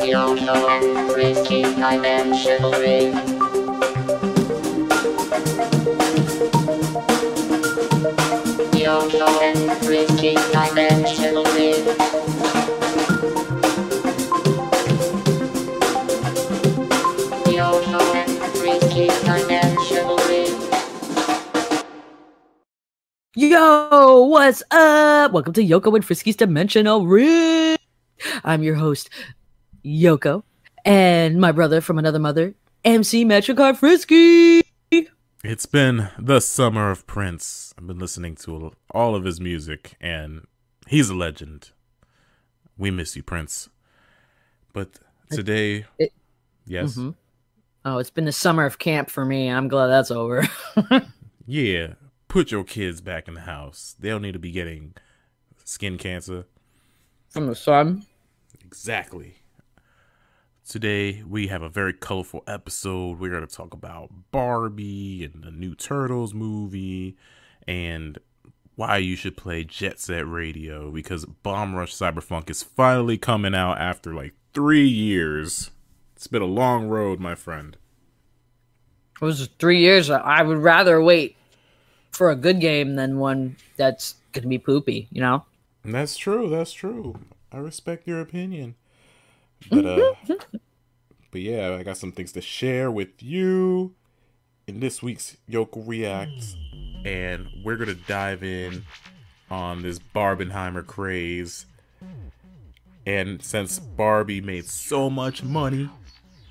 Yoko and Frisky dimensionally. Yoko and Frisky dimensionally. Yoko and Frisky dimensionally. Yo, what's up? Welcome to Yoko and Frisky's Dimensional Ring. I'm your host, Yoko, and my brother from another mother, MC Metricard Frisky. It's been the summer of Prince. I've been listening to all of his music, and he's a legend. We miss you, Prince. But today, yes? Mm-hmm. Oh, it's been the summer of camp for me. I'm glad that's over. Yeah. Put your kids back in the house. They don't need to be getting skin cancer. From the sun? Exactly. Today, we have a very colorful episode. We're going to talk about Barbie and the new Turtles movie and why you should play Jet Set Radio, because Bomb Rush Cyberfunk is finally coming out after like 3 years. It's been a long road, my friend. It was 3 years. I would rather wait for a good game than one that's going to be poopy, you know? And that's true. That's true. I respect your opinion. But yeah, I got some things to share with you in this week's Yoko Reacts. And we're going to dive in on this Barbenheimer craze. And since Barbie made so much money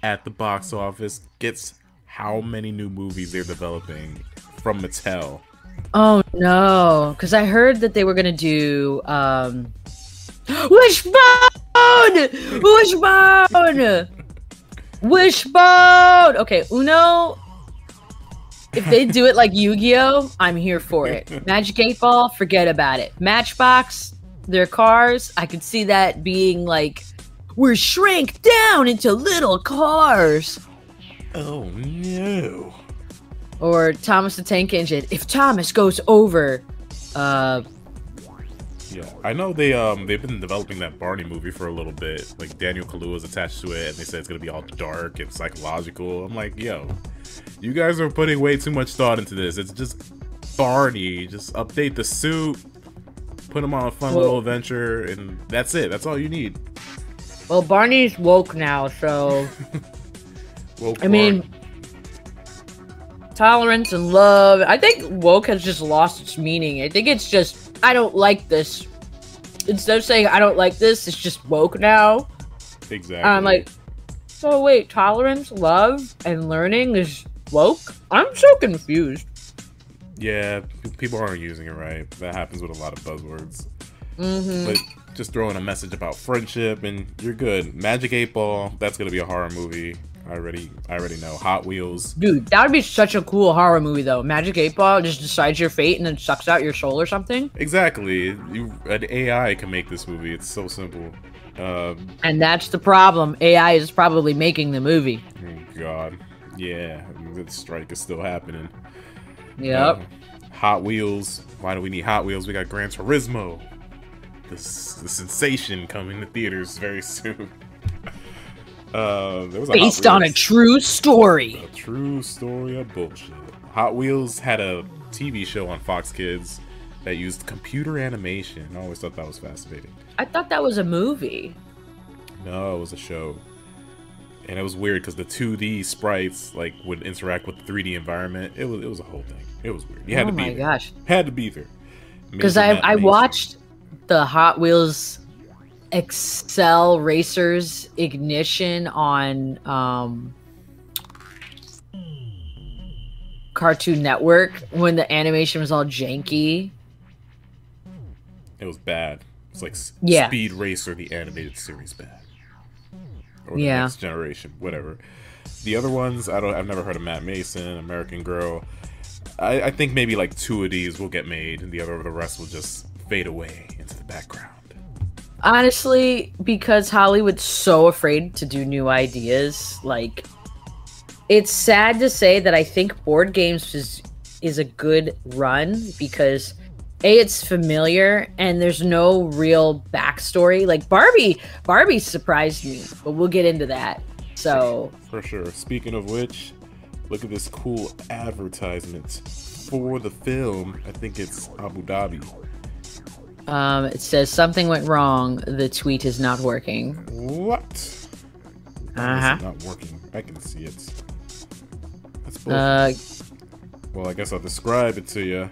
at the box office, guess how many new movies they're developing from Mattel. Oh no, because I heard that they were gonna do Wishbone! Wishbone! Okay, Uno, if they do it like Yu-Gi-Oh, I'm here for it. Magic 8 Ball, forget about it. Matchbox, their cars, I could see that being like, we're shrank down into little cars. Oh no. Or Thomas the Tank Engine. If Thomas goes over, yeah, I know they've been developing that Barney movie for a little bit. Like Daniel Kaluuya's attached to it, and they said it's gonna be all dark and psychological. I'm like, yo, you guys are putting way too much thought into this. It's just Barney. Just update the suit, put him on a fun little adventure, and that's it. That's all you need. Well, Barney's woke now, so Woke I mean, tolerance and love. I think woke has just lost its meaning. I think it's just, I don't like this. Instead of saying I don't like this, it's just woke now. Exactly. I'm like, so wait, tolerance, love, and learning is woke? I'm so confused. Yeah, people aren't using it right. That happens with a lot of buzzwords. Mm-hmm. But just throwing a message about friendship and you're good. Magic 8 Ball, that's gonna be a horror movie. I already know. Hot Wheels. Dude, that would be such a cool horror movie, though. Magic 8 Ball just decides your fate and then sucks out your soul or something. Exactly. An AI can make this movie. It's so simple. And that's the problem. AI is probably making the movie. Oh God. Yeah. The strike is still happening. Yep. Hot Wheels. Why do we need Hot Wheels? We got Gran Turismo. The sensation coming to theaters very soon. There was based on a true story. A true story of bullshit. Hot Wheels had a TV show on Fox Kids that used computer animation. I always thought that was fascinating. I thought that was a movie. No, it was a show. And it was weird because the 2D sprites like would interact with the 3D environment. It was a whole thing. It was weird. You had to be there. Oh my gosh. Had to be there. Because I watched the Hot Wheels Excel Racers Ignition on Cartoon Network when the animation was all janky. It was bad. It's like Yeah. Speed Racer, the animated series, bad. Or the Yeah. Next Generation, whatever. The other ones, I've never heard of Matt Mason, American Girl. I think maybe like 2 of these will get made, and the rest will just fade away into the background. Honestly, because Hollywood's so afraid to do new ideas, like, it's sad to say that I think board games is a good run because it's familiar, and there's no real backstory. Like Barbie surprised me, but we'll get into that. So for sure. Speaking of which, look at this cool advertisement for the film. I think it's Abu Dhabi. It says something went wrong. The tweet is not working. What? Uh-huh. It's not working. I can see it. That's bullshit. Well, I guess I'll describe it to you.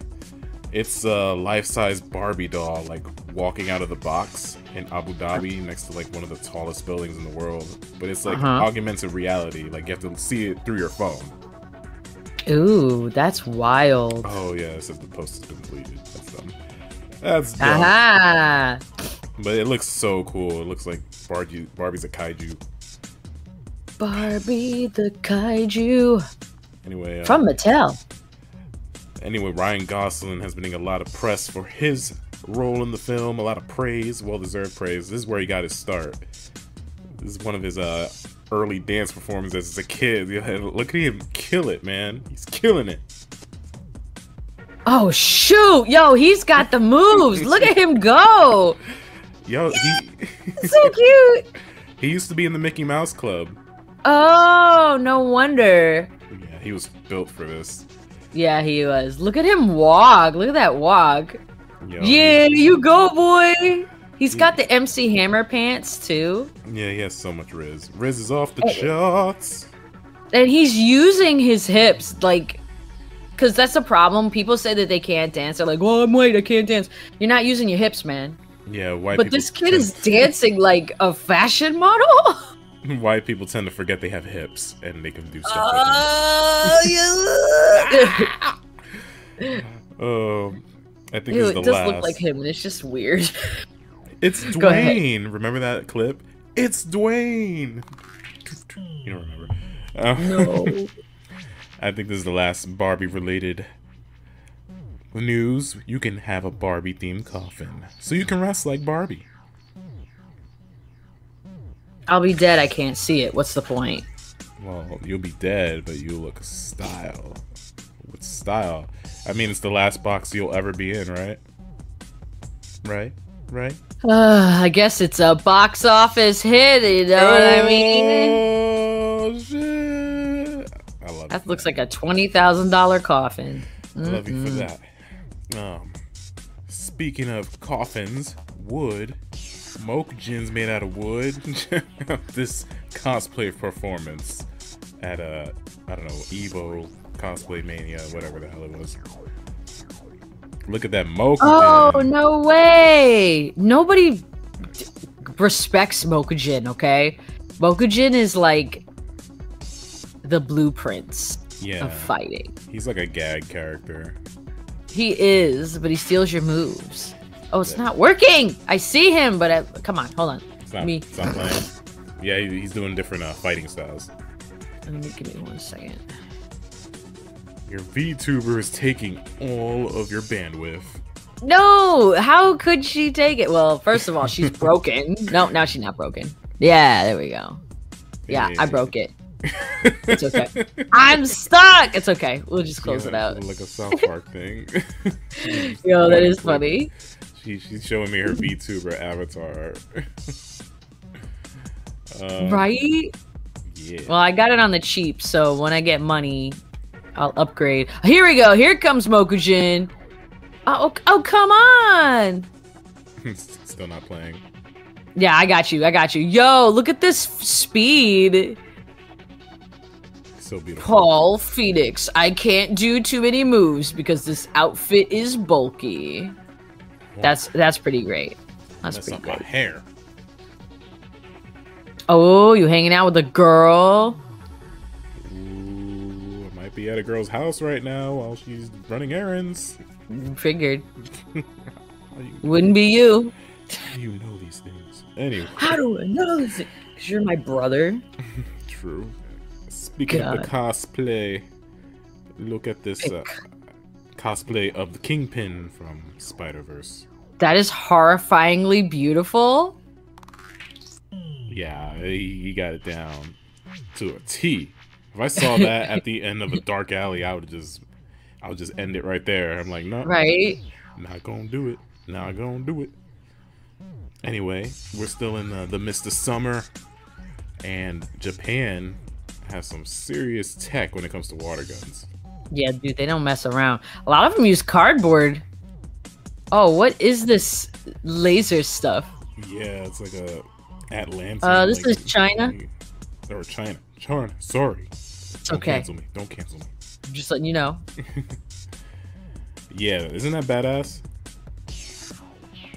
It's a life-size Barbie doll, like, walking out of the box in Abu Dhabi next to, like, one of the tallest buildings in the world. But it's, like, augmented reality. Like, you have to see it through your phone. Ooh, that's wild. Oh, yeah, it says the post is completed. That's dumb. That's dumb. Aha! But it looks so cool. It looks like Barbie's a kaiju. Barbie the kaiju. Anyway, from Mattel. Anyway, Ryan Gosling has been getting a lot of press for his role in the film, a lot of praise, well-deserved praise. This is where he got his start. This is one of his early dance performances as a kid. Look at him kill it, man. He's killing it. Oh, shoot. Yo, he's got the moves. Look at him go. Yo, so cute. He used to be in the Mickey Mouse Club. Oh, no wonder. Yeah, he was built for this. Yeah, he was. Look at him walk. Look at that walk. Yo, yeah, you go, boy. He's got the MC Hammer pants, too. Yeah, he has so much Riz. Riz is off the charts. And he's using his hips, like, because that's the problem. People say that they can't dance. They're like, oh, I'm white, I can't dance. You're not using your hips, man. Yeah, white But people this kid is dancing like a fashion model. White people tend to forget they have hips and they can do stuff I think Ew, this is the it does last. look like him, and it's just weird. It's Dwayne. Remember that clip? It's Dwayne. You don't remember? No. I think this is the last Barbie-related news. You can have a Barbie-themed coffin, so you can rest like Barbie. I'll be dead. I can't see it. What's the point? Well, you'll be dead, but you look style. With style. I mean, it's the last box you'll ever be in, right? Right? Right? I guess it's a box office hit, you know what I mean? Oh, shit. I love That looks like a $20,000 coffin. I love you for that. Speaking of coffins, wood. Mokujin's made out of wood. This cosplay performance at I don't know, Evo Cosplay Mania, whatever the hell it was. Look at that Mokujin. Oh, no way! Nobody respects Mokujin, okay? Mokujin is like the blueprints of fighting. He's like a gag character. He is, but he steals your moves. Oh, it's not working! I see him, but come on, hold on. It's not playing. Yeah, he's doing different fighting styles. Give me 1 second. Your VTuber is taking all of your bandwidth. No! How could she take it? Well, first of all, she's broken. No, now she's not broken. Yeah, there we go. Yeah, I broke it. It's okay. I'm stuck! It's okay. We'll just close it out. Like a South Park thing. Yo, that is funny. She's showing me her VTuber avatar. Right? Yeah. Well, I got it on the cheap, so when I get money, I'll upgrade. Here we go. Here comes Mokujin. Oh, come on. Still not playing. Yeah, I got you. I got you. Yo, look at this speed. So beautiful. Paul Phoenix. I can't do too many moves because this outfit is bulky. That's pretty great. That's pretty not great. my hair. Oh, you hanging out with a girl? Ooh, I might be at a girl's house right now while she's running errands. Figured. Wouldn't be you. How do you know these things? Anyway. How do I know this? Because you're my brother. True. Speaking of the cosplay, look at this cosplay of the Kingpin from Spider-Verse. That is horrifyingly beautiful. Yeah, he got it down to a T. If I saw that at the end of a dark alley, I would just end it right there. I'm like, no. Right? Not gonna do it. Not gonna do it. Anyway, we're still in the midst of summer, and Japan has some serious tech when it comes to water guns. Yeah, dude, they don't mess around. A lot of them use cardboard. Oh, what is this laser stuff? Yeah, it's like a Atlantis. This is China. Or China. Sorry. It's Don't okay. cancel me. Don't cancel me. I'm just letting you know. Yeah, isn't that badass?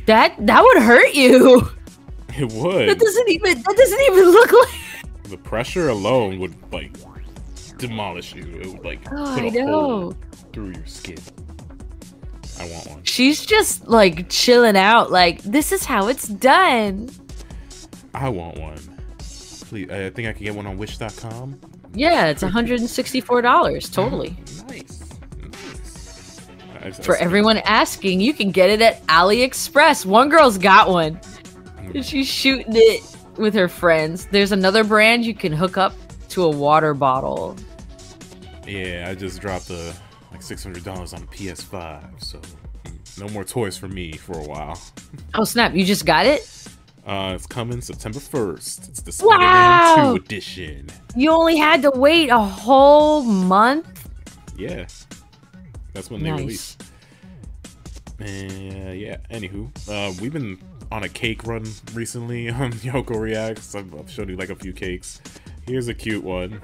That would hurt you. It would. That doesn't even look like. The pressure alone would like demolish you. It would like Oh, put I a know. hole through your skin. I want one. She's just like chilling out. Like, this is how it's done. I want one. Please, I think I can get one on Wish.com. Yeah, it's $164. Totally. Nice. For everyone asking, you can get it at AliExpress. One girl's got one. She's shooting it with her friends. There's another brand you can hook up to a water bottle. Yeah, I just dropped like $600 on a PS5, so no more toys for me for a while. Oh snap! You just got it? It's coming September 1st. It's the Spider-Man 2 edition. You only had to wait a whole month? Yeah. That's when they release. Yeah, anywho. We've been on a cake run recently on Yoko Reacts. I've shown you like a few cakes. Here's a cute one.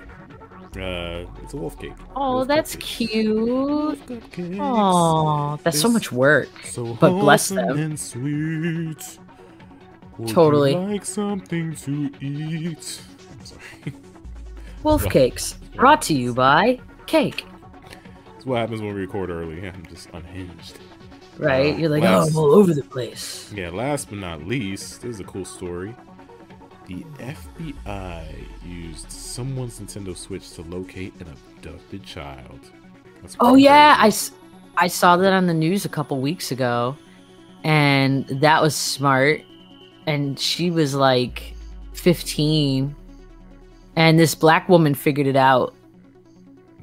It's a wolf cake. Oh, Wolf that's cupcake. cute. Oh, that's so much work. So but bless wholesome them. and sweet. Would Totally. you like something to eat? I'm sorry. Wolf cakes. Brought to you by Cake. That's what happens when we record early. I'm just unhinged. Right? You're like, last- oh, I'm all over the place. Yeah, last but not least, this is a cool story. The FBI used someone's Nintendo Switch to locate an abducted child. That's Oh, pretty yeah. crazy. I saw that on the news a couple weeks ago. And that was smart. And she was like 15. And this black woman figured it out.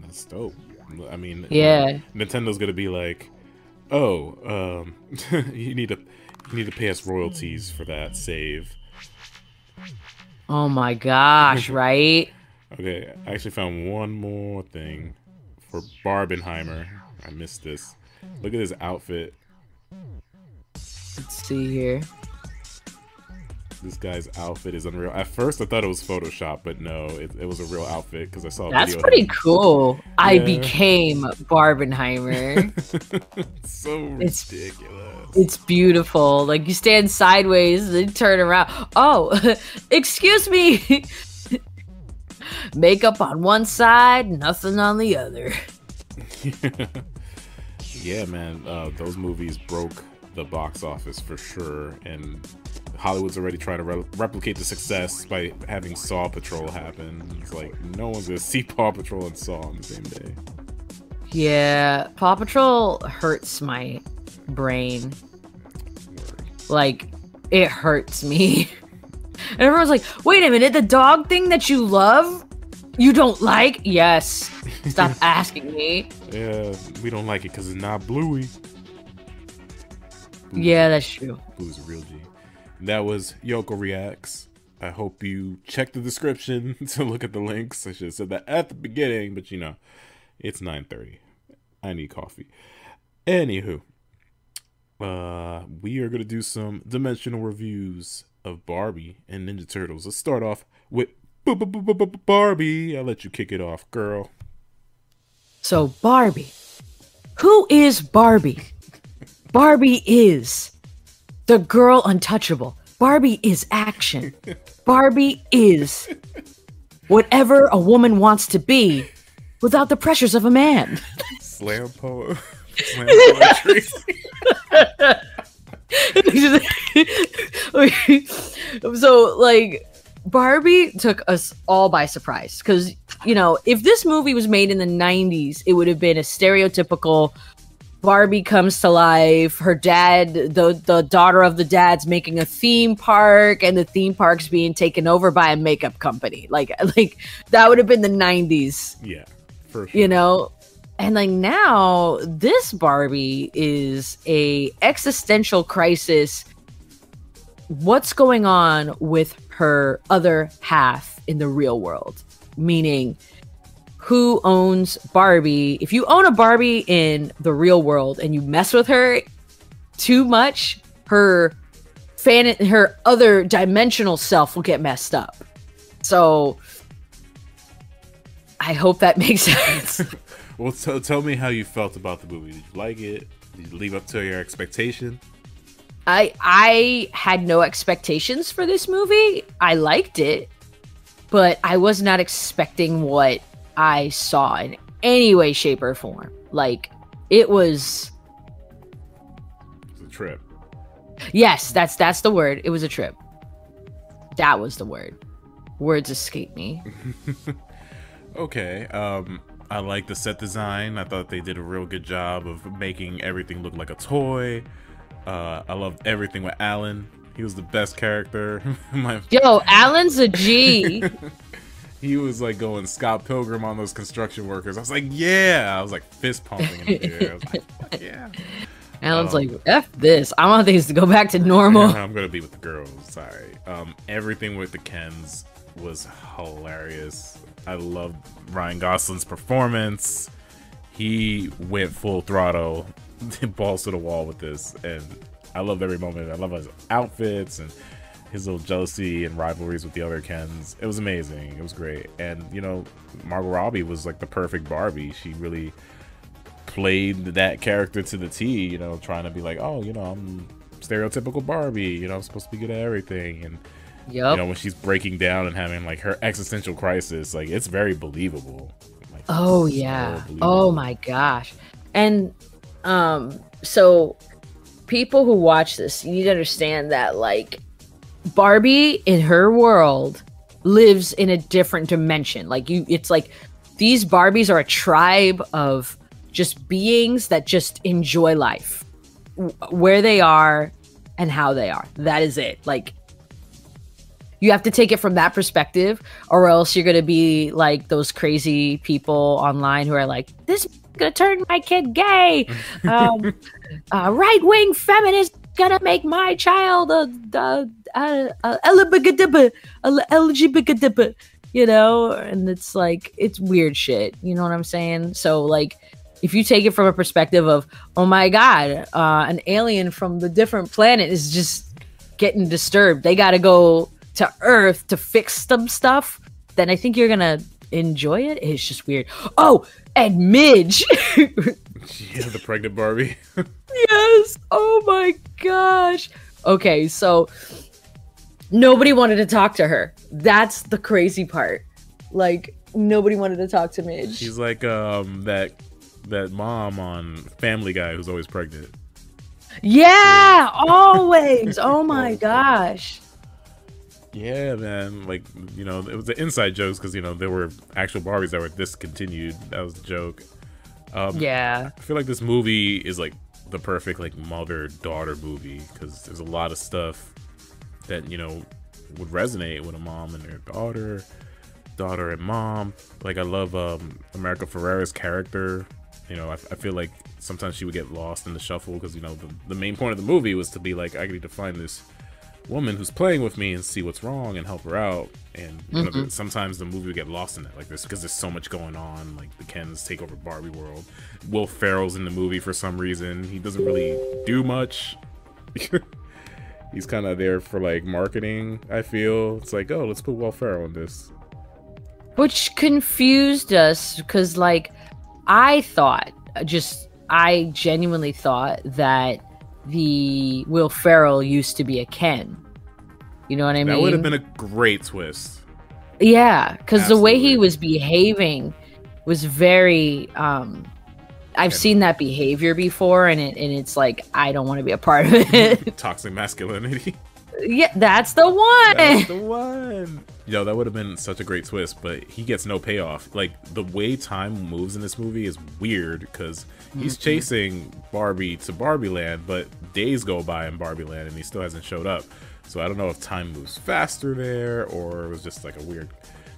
That's dope. I mean, Yeah. Nintendo's gonna be like, oh, you need to pay us royalties for that save. Oh my gosh, right? Okay, I actually found one more thing for Barbenheimer. I missed this. Look at his outfit. Let's see here. This guy's outfit is unreal. At first, I thought it was Photoshop, but no, it was a real outfit because I saw a That's video. pretty cool. I Yeah. became Barbenheimer. It's so It's- ridiculous. It's beautiful. Like, you stand sideways, then turn around. Oh, excuse me. Makeup on one side, nothing on the other. Yeah, man, those movies broke the box office for sure, and Hollywood's already trying to replicate the success by having Saw Patrol happen. It's like no one's gonna see Paw Patrol and Saw on the same day. Yeah, Paw Patrol hurts my brain. Like, it hurts me. And everyone's like, wait a minute, the dog thing that you love, you don't like? Yes. Stop asking me. Yeah, we don't like it because it's not Bluey. Yeah, that's true. Blue's a real G. That was Yoko Reacts. I hope you check the description to look at the links. I should have said that at the beginning, but you know, it's 9:30. I need coffee. Anywho, we are going to do some dimensional reviews of Barbie and Ninja Turtles. Let's start off with Barbie. I'll let you kick it off, girl. So, Barbie. Who is Barbie? Barbie is the girl untouchable. Barbie is action. Barbie is whatever a woman wants to be without the pressures of a man. Slam poetry. So, like, Barbie took us all by surprise because, you know, if this movie was made in the 90s, it would have been a stereotypical Barbie comes to life, her dad, the daughter of the dad's making a theme park, and the theme park's being taken over by a makeup company. Like that would have been the 90s, Yeah, for sure. you know? And like now, this Barbie is a existential crisis. What's going on with her other half in the real world? Meaning, who owns Barbie? If you own a Barbie in the real world and you mess with her too much, her other dimensional self will get messed up. So I hope that makes sense. Well, tell me how you felt about the movie. Did you like it? Did you live up to your expectation? I had no expectations for this movie. I liked it, but I was not expecting what I saw in any way, shape, or form. Like, it was a trip. Yes, that's the word. It was a trip. That was the word. Words escape me. Okay. I like the set design. I thought they did a real good job of making everything look like a toy. I loved everything with Alan. He was the best character. Yo, Alan's a G. He was like going Scott Pilgrim on those construction workers. I was like, yeah. I was like fist pumping in the air. I was like, fuck yeah. Alan's like, F this. I want things to go back to normal. I'm going to be with the girls. Sorry. Everything with the Kens was hilarious. I loved Ryan Gosling's performance. He went full throttle, balls to the wall with this, and I loved every moment. I love his outfits and his little jealousy and rivalries with the other Kens. It was amazing. It was great. And, you know, Margot Robbie was like the perfect Barbie. She really played that character to the T, you know, trying to be like, oh, you know, I'm stereotypical Barbie, you know, I'm supposed to be good at everything. And you know, when she's breaking down and having like her existential crisis, like it's very believable. Like, oh yeah. Oh my gosh. And so people who watch this, you need to understand that like Barbie in her world lives in a different dimension. Like it's like these Barbies are a tribe of just beings that just enjoy life, where they are and how they are. That is it. Like, you have to take it from that perspective, or else you're going to be like those crazy people online who are like, this is going to turn my kid gay. Right-wing feminist going to make my child LGBT, you know? And it's like, it's weird shit. You know what I'm saying? So like, if you take it from a perspective of, oh my God, an alien from the different planet is just getting disturbed. They got to go to Earth to fix some stuff, then I think you're gonna enjoy it. It's just weird. Oh, and Midge. Yeah, the pregnant Barbie. Yes. Oh my gosh. Okay, so nobody wanted to talk to her. That's the crazy part. Like, nobody wanted to talk to Midge. She's like that mom on Family Guy who's always pregnant. Yeah, always. Oh my gosh. Yeah, man. Like, you know, it was the inside jokes because, you know, there were actual Barbies that were discontinued. That was the joke. Yeah. I feel like this movie is like the perfect like mother-daughter movie because there's a lot of stuff that, you know, would resonate with a mom and their daughter and mom. Like, I love America Ferrera's character. You know, I feel like sometimes she would get lost in the shuffle because, you know, the main point of the movie was to be like, I need to find this woman who's playing with me and see what's wrong and help her out. And you know, sometimes the movie would get lost in that, like this, because there's so much going on. Like the Kens take over Barbie world. Will Ferrell's in the movie for some reason. He doesn't really do much. He's kind of there for like marketing. I feel it's like, oh, let's put Will Ferrell in this, which confused us because like I genuinely thought that the Will Ferrell used to be a Ken. You know what I mean? That would have been a great twist. Yeah, because the way he was behaving was very I've seen that behavior before, and it's like I don't want to be a part of it. Toxic masculinity. Yeah, that's the one. That's the one. Yo, that would have been such a great twist, but he gets no payoff. Like, the way time moves in this movie is weird, because he's chasing Barbie to Barbie Land, but days go by in Barbie Land, and he still hasn't showed up. So I don't know if time moves faster there, or it was just like a weird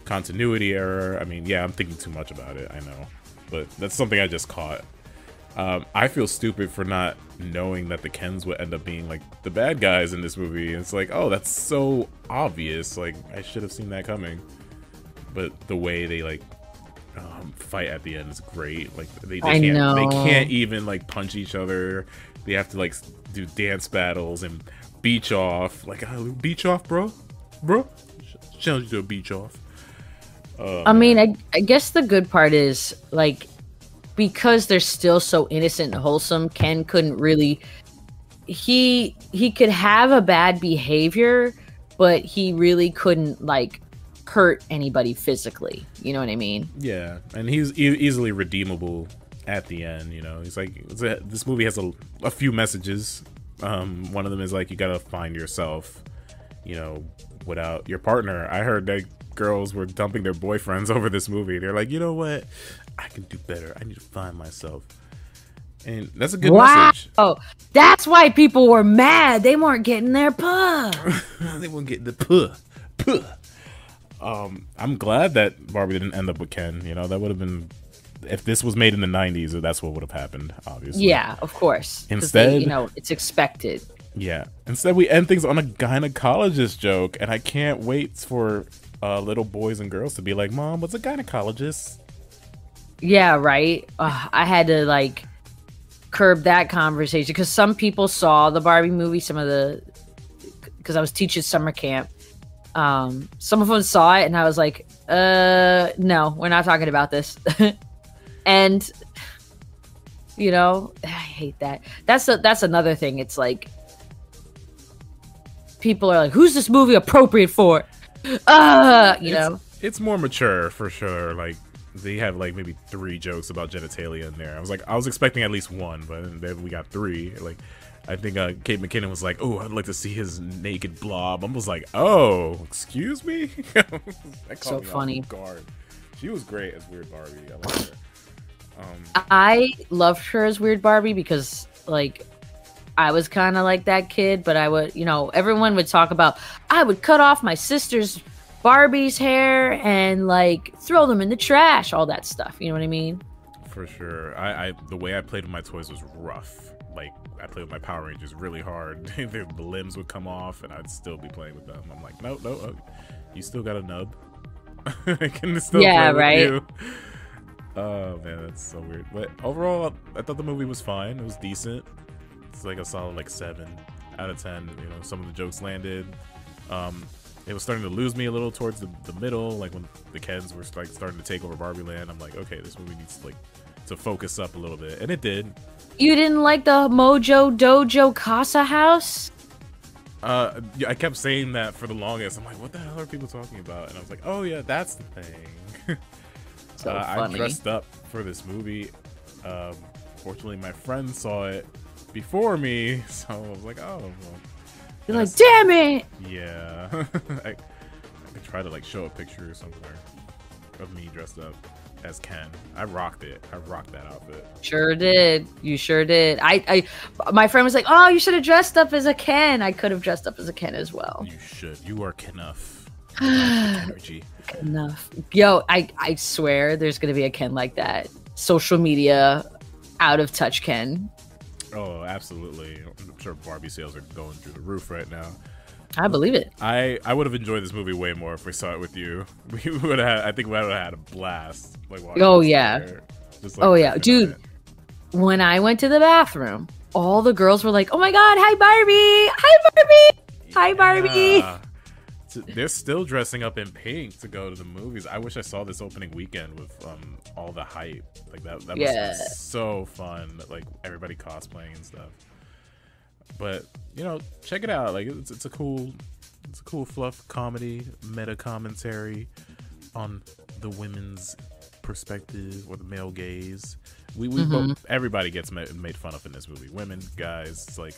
continuity error. I mean, yeah, I'm thinking too much about it, I know. but that's something I just caught. I feel stupid for not knowing that the Kens would end up being like the bad guys in this movie. It's like, oh, that's so obvious. Like, I should have seen that coming. But the way they like fight at the end is great. Like they can't even like punch each other. They have to like do dance battles and beach off. Like, beach off, bro. Challenge you to a beach off. I mean, I guess the good part is like, because they're still so innocent and wholesome, Ken couldn't really. He could have a bad behavior, but he really couldn't like hurt anybody physically. You know what I mean? Yeah, and he's easily redeemable at the end. You know, he's like, this movie has a few messages. One of them is like, you gotta find yourself. You know, without your partner. I heard that girls were dumping their boyfriends over this movie. They're like, you know what? I can do better. I need to find myself. And that's a good message. Oh, that's why people were mad. They weren't getting their puh. They weren't getting the puh. I'm glad that Barbie didn't end up with Ken. You know, that would have been, if this was made in the 90s, that's what would have happened, obviously. Yeah, of course. Instead, you know, it's expected. Yeah. Instead, we end things on a gynecologist joke, and I can't wait for little boys and girls to be like, Mom, what's a gynecologist? Yeah, right. I had to like curb that conversation because some people saw the Barbie movie. Because I was teaching summer camp. Some of them saw it, and I was like, no, we're not talking about this. And you know, I hate that. That's another thing. It's like people are like, who's this movie appropriate for? You know, it's more mature for sure. Like, they have like maybe 3 jokes about genitalia in there. I was expecting at least 1, but then we got 3. Like, I think Kate McKinnon was like, oh, I'd like to see his naked blob. I was like, oh, excuse me. That so funny. Guard. She was great as Weird Barbie. I like her. I loved her as Weird Barbie because like I was kind of like that kid, but I would, you know, everyone would talk about, I would cut off my sister's Barbie's hair and like throw them in the trash, all that stuff. You know what I mean? For sure. I the way I played with my toys was rough. Like, I played with my Power Rangers really hard. The limbs would come off and I'd still be playing with them. I'm like, no, you still got a nub. I can still play with you. Oh man, that's so weird. But overall, I thought the movie was fine. It was decent. It's like a solid like 7 out of 10. You know, some of the jokes landed. It was starting to lose me a little towards the middle, like when the Kens were like starting to take over Barbie Land. I'm like, okay, this movie needs like to focus up a little bit, and it did. You didn't like the Mojo Dojo Casa House? Yeah, I kept saying that for the longest. I'm like, what the hell are people talking about? And I was like, oh yeah, that's the thing. So I dressed up for this movie. Fortunately, my friend saw it before me, so I was like, oh, well. You're like, damn it! Yeah. I could try to like show a picture somewhere of me dressed up as Ken. I rocked it. I rocked that outfit. Sure did. You sure did. My friend was like, oh, you should have dressed up as a Ken. I could have dressed up as a Ken as well. You should. You are Kenuff. Energy. Enough. Yo, I swear there's gonna be a Ken like that. Social media out of touch Ken. Oh, absolutely. I'm sure Barbie sales are going through the roof right now. I believe it. I would have enjoyed this movie way more if we saw it with you. We would have. I think we would have had a blast. Like, oh yeah. Just, like, oh yeah, dude. When I went to the bathroom, all the girls were like, "Oh my god, hi Barbie! Hi Barbie! Hi Barbie!" They're still dressing up in pink to go to the movies. I wish I saw this opening weekend with all the hype. Like that was so fun. Like everybody cosplaying and stuff. But you know, check it out. Like it's a cool fluff comedy, meta commentary on the women's perspective or the male gaze. We both, everybody gets made fun of in this movie. Women, guys, it's like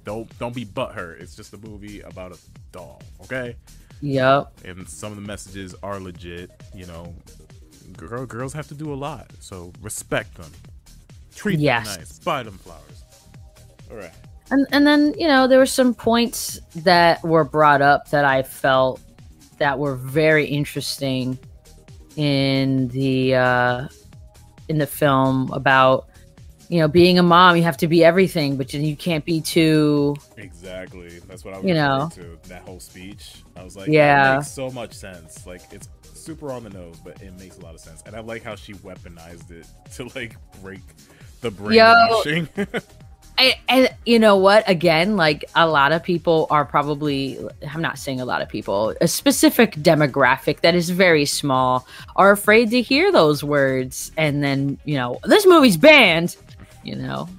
don't be butthurt. It's just a movie about a doll, okay? Yep. And some of the messages are legit. You know, girls have to do a lot, so respect them, treat them nice, buy them flowers. All right. And then you know there were some points that were brought up that I felt that were very interesting in the in the film about, being a mom, you have to be everything, but you can't be too. Exactly. That's what I was referring to. That whole speech. I was like, Yeah. That makes so much sense. Like, it's super on the nose, but it makes a lot of sense. And I like how she weaponized it to like break the brainwashing. And you know what? Again, like a lot of people are probably, I'm not saying a lot of people, a specific demographic that is very small are afraid to hear those words. And then, this movie's banned, I know.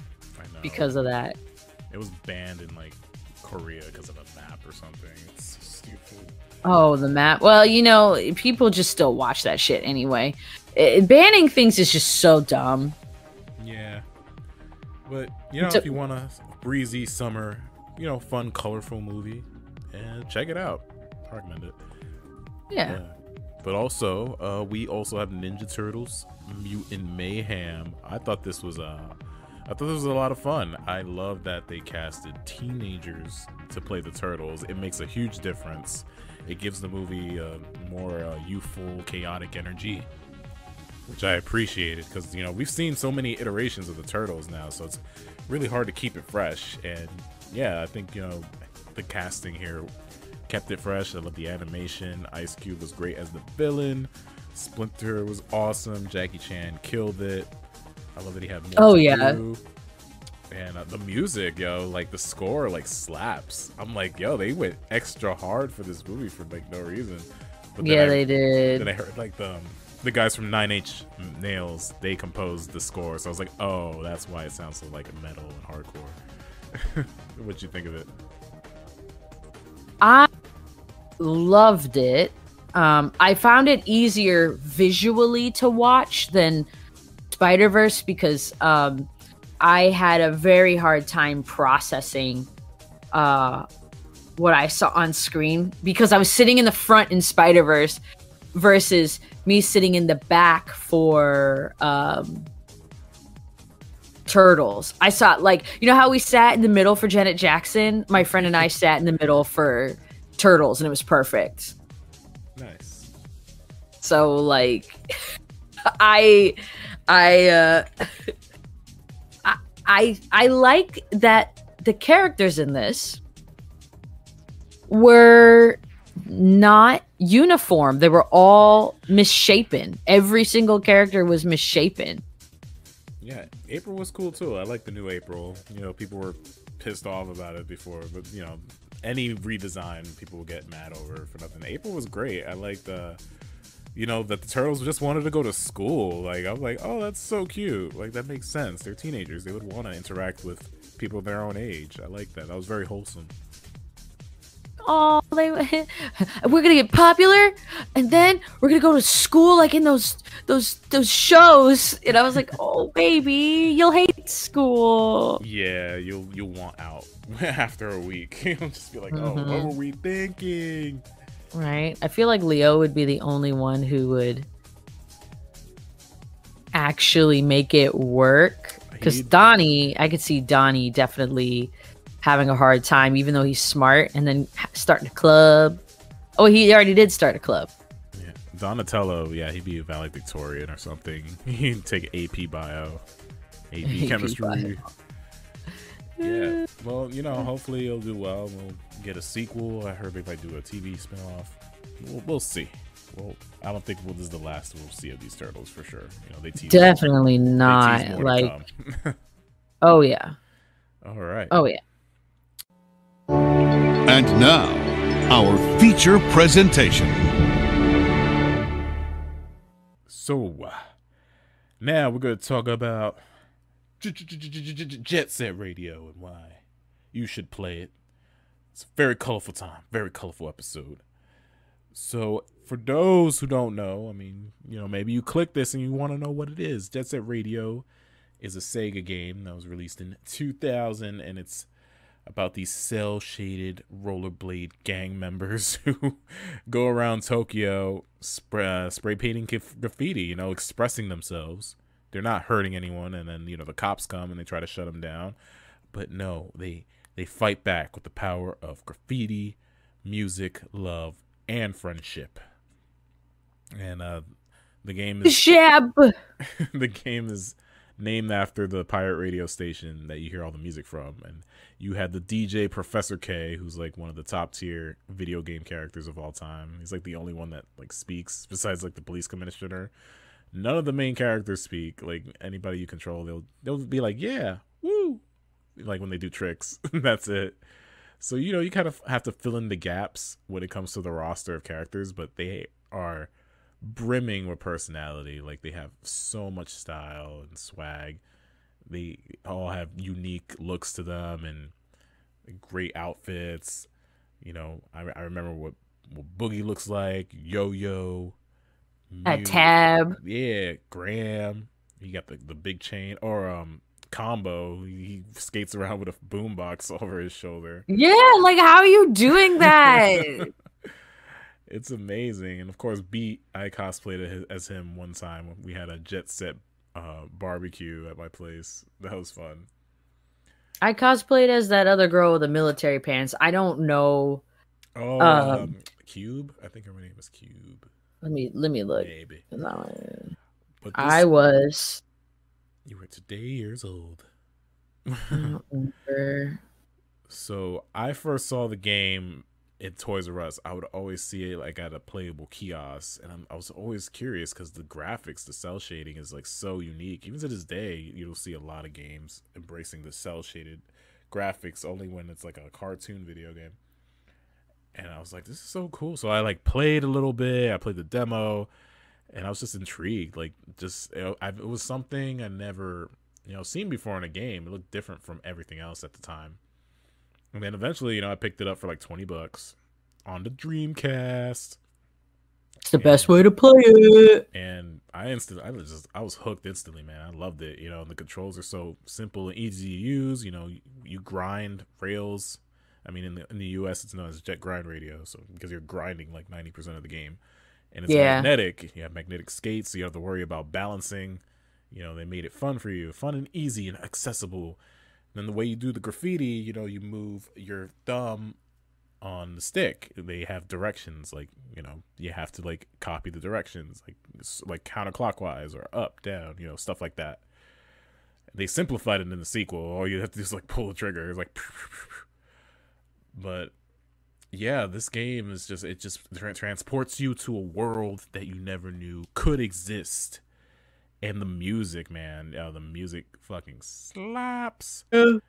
because of that. It was banned in like Korea because of a map or something. It's so stupid. Oh, the map. Well, people just still watch that shit anyway. Banning things is just so dumb. Yeah. But, if you want a breezy summer, fun, colorful movie, check it out. I recommend it. Yeah. But also, we also have Ninja Turtles Mutant Mayhem. I thought this was a lot of fun. I love that they casted teenagers to play the Turtles. It makes a huge difference. It gives the movie more youthful, chaotic energy, which I appreciated because, we've seen so many iterations of the Turtles now, so it's really hard to keep it fresh. And yeah, I think, the casting here kept it fresh. I love the animation. Ice Cube was great as the villain. Splinter was awesome. Jackie Chan killed it. I love that he had more do. And the music, like the score, like slaps. I'm like, they went extra hard for this movie for like no reason. But they did. Then I heard like the guys from 9 Nails, they composed the score. So I was like, oh, that's why it sounds so like metal and hardcore. What'd you think of it? I loved it. I found it easier visually to watch than Spider-Verse because I had a very hard time processing what I saw on screen because I was sitting in the front in Spider-Verse versus me sitting in the back for Turtles. I saw how we sat in the middle for Janet Jackson? My friend and I sat in the middle for Turtles and it was perfect. Nice. So I like that the characters in this were not uniform. They were all misshapen. Every single character was misshapen. Yeah, April was cool too. I like the new April. People were pissed off about it before, but any redesign people will get mad over for nothing. April was great. I liked that the Turtles just wanted to go to school. Like, I'm like, oh, that's so cute. Like, that makes sense. They're teenagers. They would want to interact with people their own age. I like that. That was very wholesome. Oh, we're gonna get popular, and then we're gonna go to school like in those shows. And I was like, oh, baby, you'll hate school. Yeah, you'll want out after a week. You'll just be like, oh, what were we thinking? Right. I feel like Leo would be the only one who would actually make it work. Because Donnie, I could see Donnie definitely having a hard time, even though he's smart, and then starting a club. Oh, he already did start a club. Yeah. Donatello, he'd be a valedictorian or something. He'd take AP Bio, AP Chemistry. Bio. Yeah. Well, hopefully he'll do well. We'll get a sequel. I heard they might do a TV spinoff. We'll see. Well, I don't think this is the last we'll see of these Turtles for sure. They tease. Definitely not. Oh yeah. All right. Oh yeah. And now, our feature presentation. So, now we're going to talk about Jet Set Radio and why you should play it. It's a very colorful time, very colorful episode. So, for those who don't know, maybe you click this and you want to know what it is. Jet Set Radio is a Sega game that was released in 2000, and it's about these cel-shaded rollerblade gang members who go around Tokyo spray painting graffiti, expressing themselves. They're not hurting anyone, and then, the cops come and they try to shut them down. But no, they fight back with the power of graffiti, music, love, and friendship. And The game is Shab. the game is named after the pirate radio station that you hear all the music from, and you had the DJ Professor K, who's like one of the top tier video game characters of all time. He's like the only one that like speaks besides like the police commissioner. None of the main characters speak. Like anybody you control, they'll be like, yeah, woo, like when they do tricks. That's it. So you kind of have to fill in the gaps when it comes to the roster of characters, but they are brimming with personality. Like they have so much style and swag. They all have unique looks to them and great outfits. I remember what Boogie looks like. Yo-Yo, A Tab. yeah, Graham. He got the big chain, or Combo. He skates around with a boombox over his shoulder. Yeah, like how are you doing that? It's amazing. And of course, Beat, I cosplayed as him one time. We had a Jet Set barbecue at my place. That was fun. I cosplayed as that other girl with the military pants. I don't know. Oh, Cube? I think her name was Cube. Let me look. Maybe. But I was. You were today years old. I don't remember. So I first saw the game in Toys R Us. I would always see it like at a playable kiosk, and I was always curious because the graphics, the cell shading is like so unique. Even to this day, you'll see a lot of games embracing the cell shaded graphics only when it's like a cartoon video game. And I was like, this is so cool. So I like played a little bit. I played the demo, and I was just intrigued. Like, just it was something I never seen before in a game. It looked different from everything else at the time. And then eventually, I picked it up for like $20 on the Dreamcast. It's the best way to play it. And I was hooked instantly, man. I loved it. The controls are so simple and easy to use. You grind rails. I mean, in the US, it's known as jet grind radio. So because you're grinding like 90% of the game, and it's magnetic. You have magnetic skates, so you have to worry about balancing. They made it fun for you, fun and easy and accessible. Then the way you do the graffiti, you move your thumb on the stick. They have directions, like, you have to like copy the directions, like counterclockwise or up, down, stuff like that. They simplified it in the sequel. All you have to do is like pull the trigger. It's like, but yeah, this game is it just transports you to a world that you never knew could exist. And the music, man, the music fucking slaps. The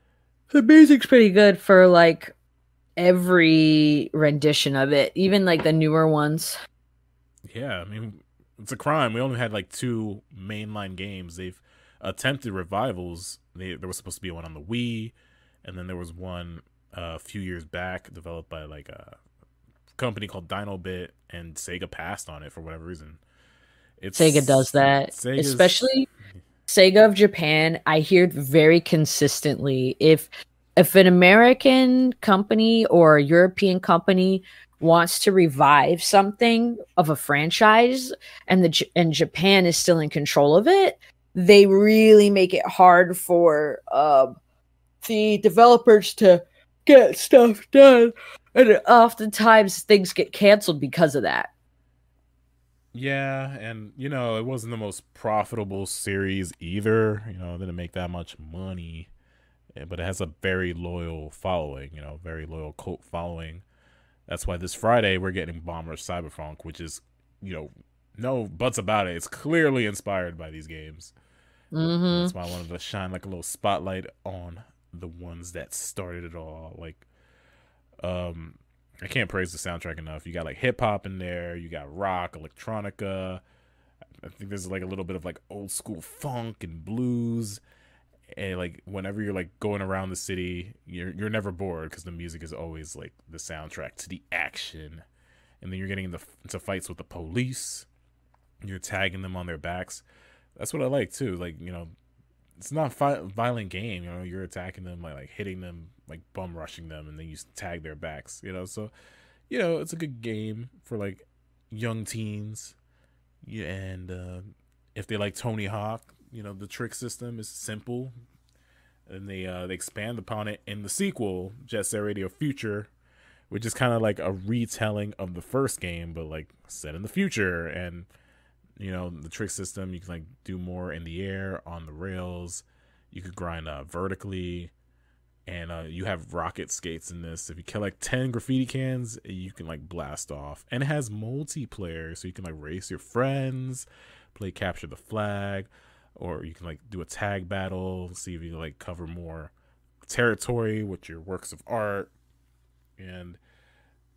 music's pretty good for like every rendition of it, even like the newer ones. Yeah, I mean, it's a crime. We only had like 2 mainline games. They've attempted revivals. There was supposed to be one on the Wii, and then there was one a few years back developed by like a company called Dinobit, and Sega passed on it for whatever reason. Sega does that, especially Sega of Japan. I hear very consistently if an American company or a European company wants to revive something of a franchise, and Japan is still in control of it, they really make it hard for the developers to get stuff done, and oftentimes things get canceled because of that. Yeah, and it wasn't the most profitable series either. It didn't make that much money, but it has a very loyal following. Very loyal cult following. That's why this Friday we're getting Bomb Rush Cyberfunk, which is, no buts about it. It's clearly inspired by these games. Mm-hmm. That's why I wanted to shine like a little spotlight on the ones that started it all. Like, I can't praise the soundtrack enough. You got like hip hop in there. You got rock, electronica. I think there's like a little bit of like old school funk and blues. And like whenever you're like going around the city, you're never bored because the music is always like the soundtrack to the action. And then you're getting into fights with the police. You're tagging them on their backs. That's what I like too. Like, it's not a violent game. You're attacking them, like hitting them, like bum rushing them, and then you tag their backs. So it's a good game for like young teens. Yeah, and if they like Tony Hawk, the trick system is simple, and they expand upon it in the sequel, Jet Set Radio Future, which is kind of like a retelling of the first game, but like set in the future. And You know, the trick system, you can like do more in the air, on the rails. You could grind vertically, and you have rocket skates in this. If you collect 10 graffiti cans, you can like blast off. And it has multiplayer, so you can like race your friends, play capture the flag, or you can like do a tag battle, see if you like cover more territory with your works of art. And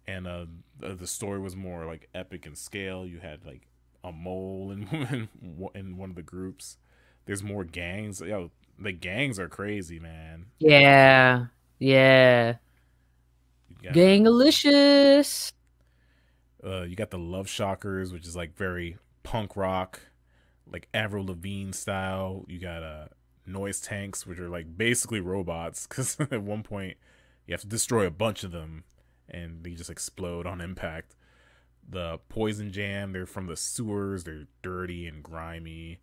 the story was more like epic in scale. You had like a mole in one of the groups. There's more gangs. Yo, the gangs are crazy, man. Yeah. Gangalicious. You got the Love Shockers, which is like very punk rock, like Avril Lavigne style. You got noise tanks, which are like basically robots, because at one point you have to destroy a bunch of them and they just explode on impact. The Poison Jam, they're from the sewers. They're dirty and grimy.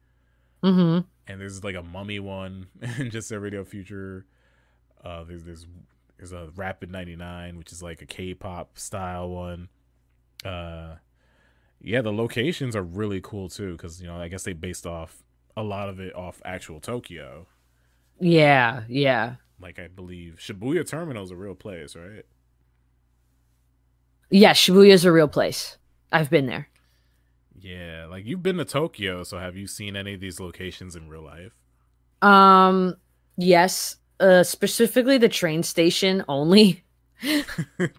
Mm-hmm. And there's like a mummy one in Jet Set Radio Future. There's a Rapid 99, which is like a K-pop style one. Yeah, the locations are really cool too, because you know, I guess they based off a lot of it off actual Tokyo. Yeah. Like I believe Shibuya Terminal is a real place, right? Yeah, Shibuya is a real place. I've been there. Yeah, like you've been to Tokyo, so have you seen any of these locations in real life? Yes. Specifically the train station only.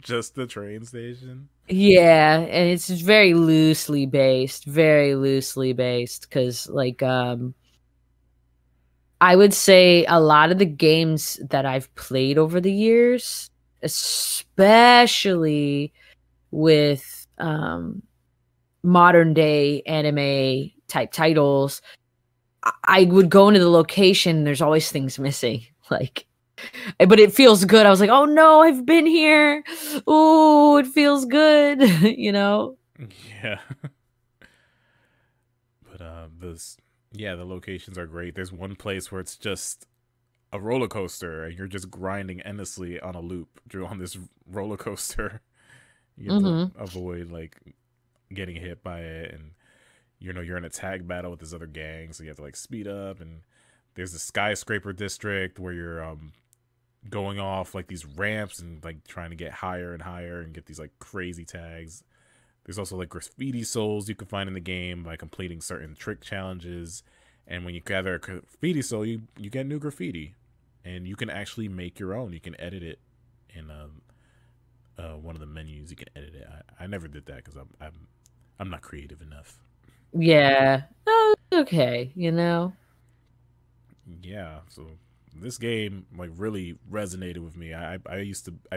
Just the train station? Yeah, and it's very loosely based, because like I would say a lot of the games that I've played over the years, especially with modern day anime type titles, I would go into the location and there's always things missing, like, but it feels good. I was like, oh no, I've been here. Oh, it feels good. You know? Yeah. But the locations are great. There's one place where it's just a roller coaster and you're just grinding endlessly on a loop on this roller coaster. You have to avoid like getting hit by it, and you know you're in a tag battle with this other gang, so you have to like speed up. And there's a skyscraper district where you're going off like these ramps and like trying to get higher and higher and get these like crazy tags. There's also like graffiti souls you can find in the game by completing certain trick challenges, and when you gather a graffiti soul, you get new graffiti, and you can actually make your own. You can edit it in one of the menus. You can edit it. I never did that because I'm not creative enough. Yeah. Oh, okay. You know. Yeah. So this game like really resonated with me. I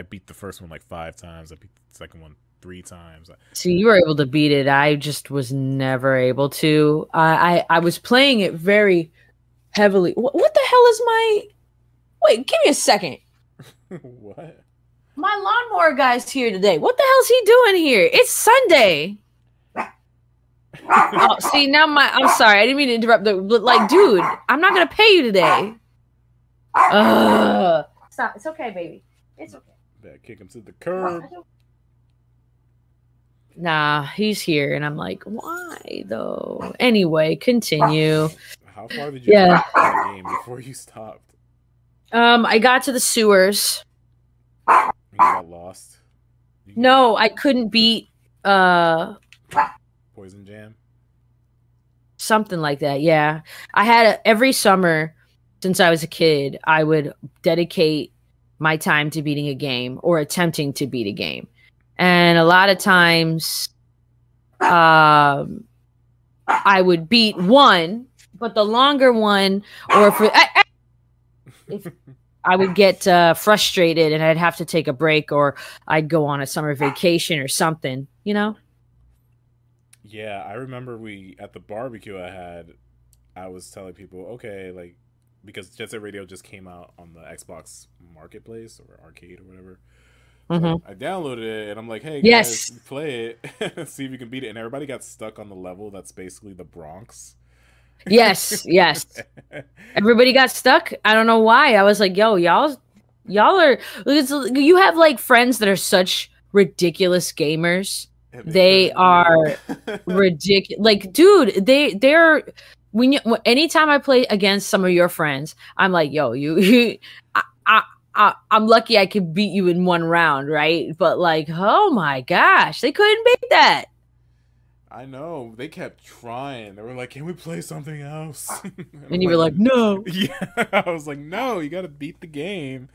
beat the first one like 5 times. I beat the second one 3 times. See, you were able to beat it. I just was never able to. I was playing it very heavily. What the hell is my? Wait, give me a second. What? My lawnmower guy's here today. What the hell's he doing here? It's Sunday. Oh, see, now I'm sorry. I didn't mean to interrupt. But like, dude, I'm not gonna pay you today. Stop. It's okay, baby. It's okay. Better kick him to the curb. Nah, he's here, and I'm like, why though? Anyway, continue. How far did you get in the game before you stopped? I got to the sewers. You got lost? No, I couldn't beat Poison Jam? Something like that, yeah. I had every summer since I was a kid, I would dedicate my time to beating a game or attempting to beat a game. And a lot of times I would beat one, but the longer one, or if I would get frustrated and I'd have to take a break, or I'd go on a summer vacation or something, you know? Yeah, I remember at the barbecue I was telling people, okay, like, because Jet Set Radio just came out on the Xbox Marketplace or Arcade or whatever. So I downloaded it and I'm like, hey guys, play it. See if you can beat it. And everybody got stuck on the level that's basically the Bronx. Yes. Everybody got stuck. I don't know why. I was like, yo, y'all are, you have like friends that are such ridiculous gamers And They are ridiculous. Like, dude, they're anytime I play against some of your friends, I'm like, yo, I'm lucky I could beat you in one round, right? But like, oh my gosh, they couldn't beat that. I know. They kept trying. They were like, "Can we play something else?" And you were like, no. Yeah. I was like, "No, you got to beat the game."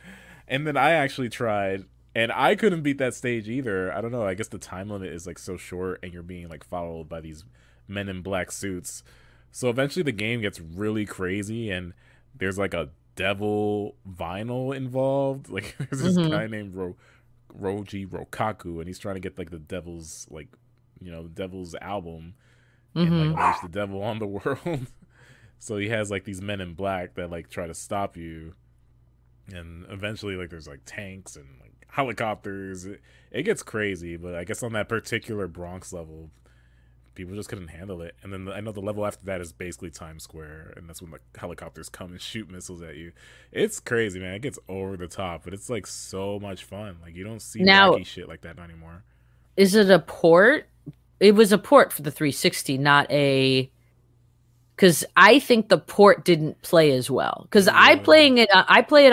And then I actually tried, and I couldn't beat that stage either. I don't know. I guess the time limit is like so short, and you're being like followed by these men in black suits. So eventually, the game gets really crazy, and there's like a devil vinyl involved. Like there's this guy named Roji Rokaku, and he's trying to get like the devil's like, the devil's album and like unleash the devil on the world. So he has like these men in black that like try to stop you, and eventually like there's like tanks and like helicopters. It gets crazy, but I guess on that particular Bronx level, people just couldn't handle it. And then I know the level after that is basically Times Square, and that's when the helicopters come and shoot missiles at you. It's crazy, man. It gets over the top, but it's like so much fun. Like you don't see wacky shit like that anymore. Is it a port? It was a port for the 360, not a... Because I think the port didn't play as well. Because I play it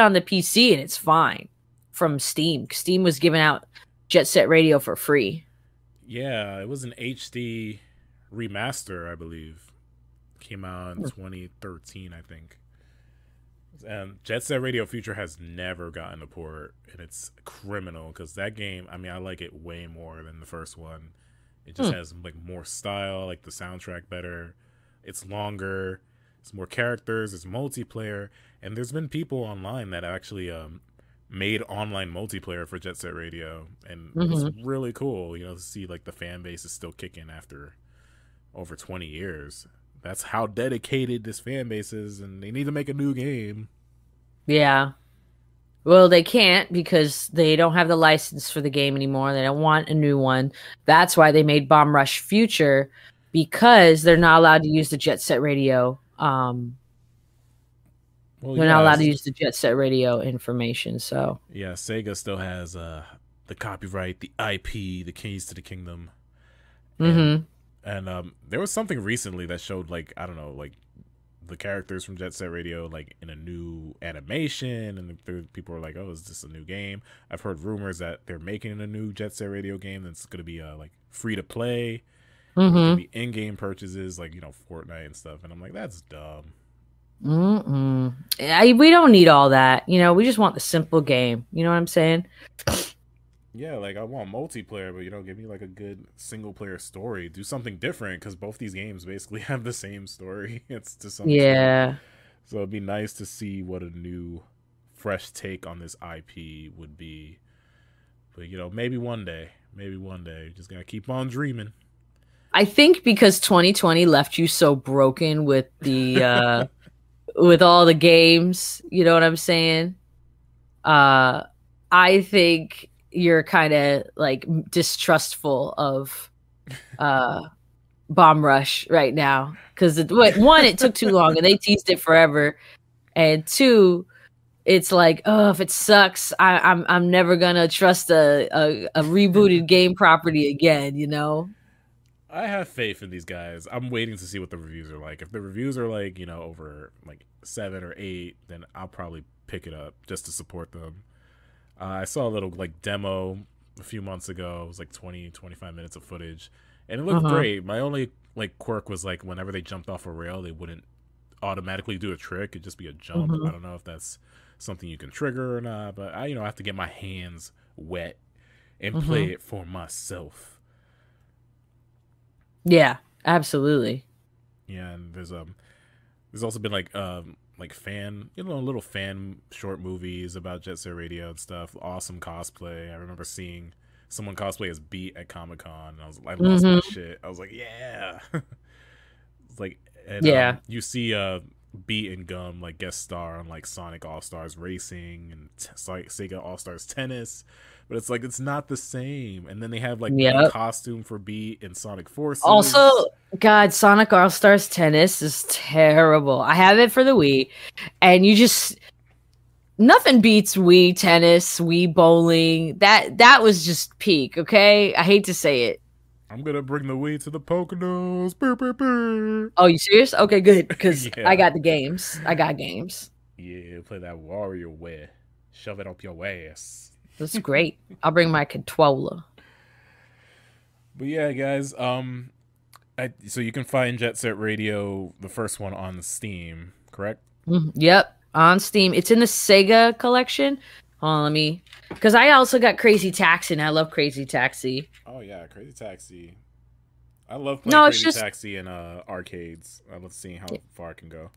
on the PC and it's fine from Steam. Steam was giving out Jet Set Radio for free. Yeah, it was an HD remaster, I believe. Came out in 2013, I think. And Jet Set Radio Future has never gotten a port, and it's criminal because that game, I mean, I like it way more than the first one. It just has like more style, like the soundtrack better. It's longer, it's more characters, it's multiplayer, and there's been people online that actually made online multiplayer for Jet Set Radio, and it's really cool, to see like the fan base is still kicking after over 20 years. That's how dedicated this fan base is, and they need to make a new game. Yeah. Well, they can't because they don't have the license for the game anymore. They don't want a new one. That's why they made Bomb Rush Future, because they're not allowed to use the Jet Set Radio. They're not allowed to use the Jet Set Radio information. So yeah, Sega still has the copyright, the IP, the keys to the kingdom. And there was something recently that showed like, I don't know, like the characters from Jet Set Radio like in a new animation, and people were like, "Oh, is this a new game?" I've heard rumors that they're making a new Jet Set Radio game that's going to be like free to play. There's gonna be in-game purchases like Fortnite and stuff, and I'm like, that's dumb. We don't need all that. We just want the simple game. You know what I'm saying? Yeah, like I want multiplayer, but give me like a good single player story. Do something different, because both these games basically have the same story. It's to some extent. So it'd be nice to see what a new, fresh take on this IP would be. But maybe one day. Just gotta keep on dreaming. I think because 2020 left you so broken with the with all the games, you know what I'm saying? I think you're kind of like distrustful of Bomb Rush right now because one, it took too long and they teased it forever, and two, it's like, oh, if it sucks, I'm never gonna trust a rebooted game property again. I have faith in these guys. I'm waiting to see what the reviews are like. If the reviews are like, over like 7 or 8, then I'll probably pick it up just to support them. I saw a little like demo a few months ago. It was like 20-25 minutes of footage, and it looked great. My only like quirk was like whenever they jumped off a rail, they wouldn't automatically do a trick. It'd just be a jump. I don't know if that's something you can trigger or not, but I have to get my hands wet and play it for myself. Yeah, absolutely. Yeah, and there's also been like fan, little fan short movies about Jet Set Radio and stuff. Awesome cosplay. I remember seeing someone cosplay as Beat at Comic-Con, and I lost my shit. I was like, yeah. It's like, and, you see Beat and Gum like guest star on like Sonic All-Stars Racing and Sega All-Stars Tennis, but it's like it's not the same. And then they have like a costume for Beat and Sonic Forces. Also, God, Sonic All-Stars Tennis is terrible. I have it for the Wii, and nothing beats Wii tennis, Wii bowling. That was just peak. Okay, I hate to say it. I'm gonna bring the weed to the Poconos. Brr, brr, brr. Oh, you serious? Okay, good. Because Yeah. I got the games. I got games. Yeah, play that WarioWare. Shove it up your ass. That's great. I'll bring my controller. But yeah, guys. So you can find Jet Set Radio, the first one, on Steam, correct? Yep, on Steam. It's in the Sega collection. Hold on, let me. Because I also got Crazy Taxi, and I love Crazy Taxi. Oh yeah, Crazy Taxi. I love playing it's Crazy just Taxi in arcades. I love seeing how far I can go.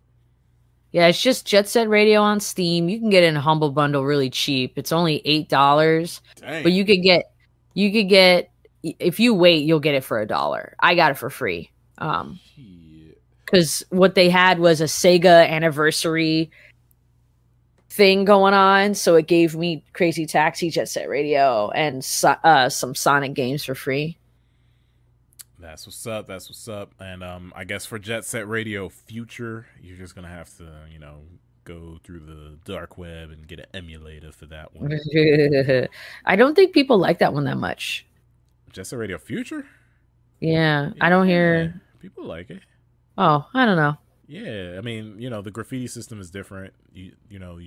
Yeah, it's just Jet Set Radio on Steam. You can get it in a Humble Bundle really cheap. It's only $8. Dang. But you could get if you wait, you'll get it for $1. I got it for free. Because what they had was a Sega anniversary thing going on, so it gave me Crazy Taxi, Jet Set Radio, and some Sonic games for free. That's what's up. That's what's up. And I guess for Jet Set Radio Future, you're just gonna have to, go through the dark web and get an emulator for that one. I don't think people like that one that much. Jet Set Radio Future? Yeah, I don't hear. People like it. Oh, I don't know. Yeah, I mean, the graffiti system is different. You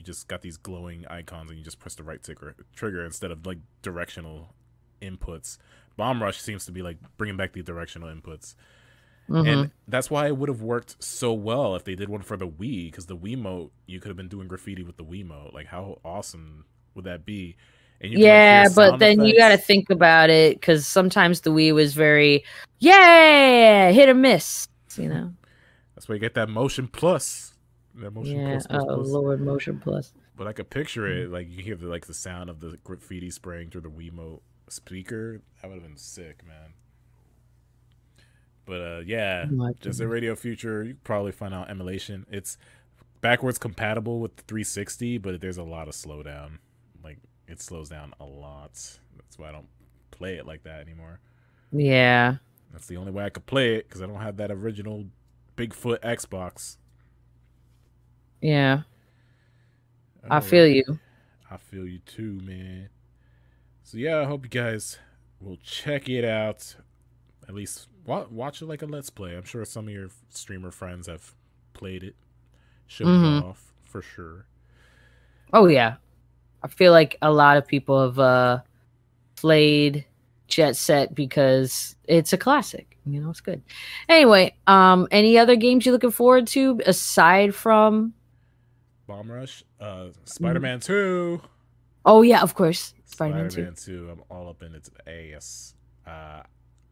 just got these glowing icons and you just press the right trigger instead of like directional inputs. Bomb Rush seems to be like bringing back the directional inputs. And that's why it would have worked so well if they did one for the Wii, because the Wiimote, you could have been doing graffiti with the Wiimote. Like, how awesome would that be? And you but then you got to think about it, because sometimes the Wii was very, hit or miss, That's why you get that Motion Plus. That Motion Plus. Lord, Motion Plus. But I could picture it, like, you hear the sound of the graffiti spraying through the Wiimote speaker. That would have been sick, man. But just a Radio Future, you probably find out emulation. It's backwards compatible with the 360, but there's a lot of slowdown. Like, it slows down a lot. That's why I don't play it like that anymore. Yeah. That's the only way I could play it, because I don't have that original Bigfoot Xbox. Yeah. I feel you. I feel you too, man. So yeah, I hope you guys will check it out. At least watch it like a Let's Play. I'm sure some of your streamer friends have played it. Showed it off for sure. Oh yeah. I feel like a lot of people have played Jet Set because it's a classic. It's good. Anyway, any other games you're looking forward to aside from Bomb Rush? Spider-Man 2. Oh yeah, of course. Spider-Man 2. I'm all up in its ass.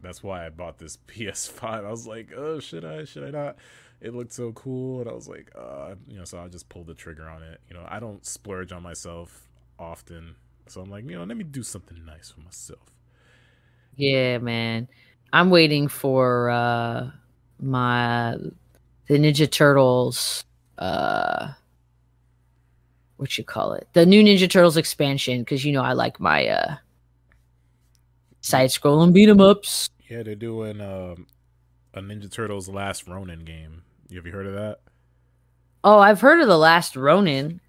That's why I bought this PS5. I was like, oh, should I not? It looked so cool, and I was like, so I just pulled the trigger on it. I don't splurge on myself often, so I'm like, let me do something nice for myself. Yeah, man. I'm waiting for the Ninja Turtles. What you call it? The new Ninja Turtles expansion, because I like my side-scrolling beat 'em ups. Yeah, they're doing a Ninja Turtles Last Ronin game. Have you heard of that? Oh, I've heard of the Last Ronin.